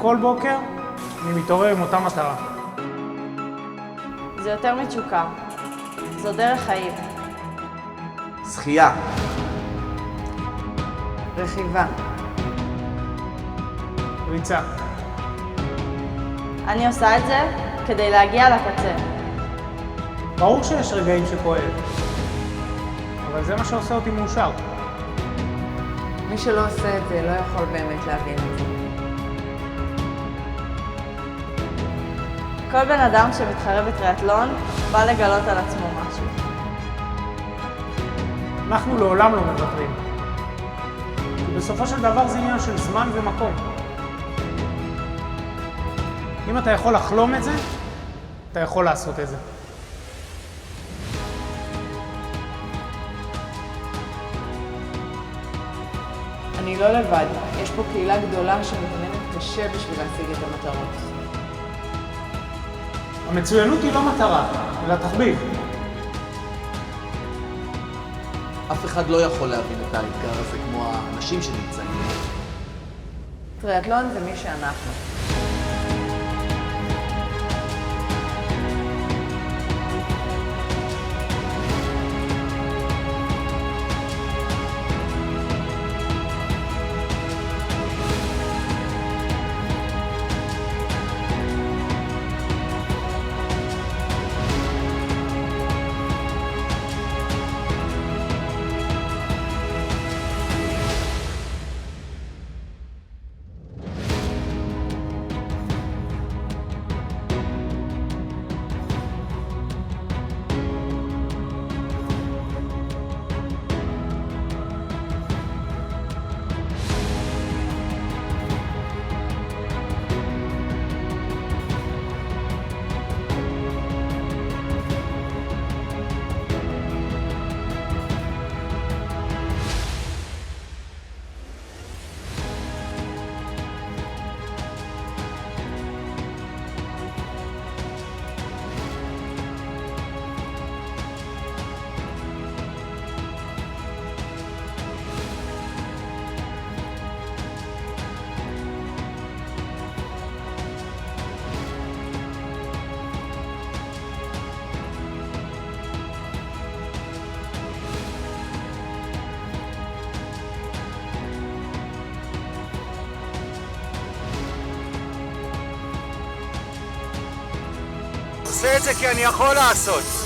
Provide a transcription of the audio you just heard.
כל בוקר אני מתעורר עם אותה מטרה. זה יותר מתשוקה. זו דרך חיים. שחייה. רכיבה. ריצה. אני עושה את זה כדי להגיע לקצה. ברור שיש רגעים שכואב, אבל זה מה שעושה אותי מאושר. מי שלא עושה את זה לא יכול באמת להבין את זה. כל בן אדם שמתחרה בטריאטלון בא לגלות על עצמו משהו. אנחנו לעולם לא מוותרים. כי בסופו של דבר זה עניין של זמן ומקום. אם אתה יכול לחלום את זה, אתה יכול לעשות את זה. אני לא לבד, יש פה קהילה גדולה שמתאמנת קשה בשביל להשיג את המטרות. המצוינות היא לא מטרה, אלא תחביב. אף אחד לא יכול להבין את האתגר הזה כמו האנשים שנמצאים. טריאטלון זה מי שאנחנו. עושה את זה כי אני יכול לעשות.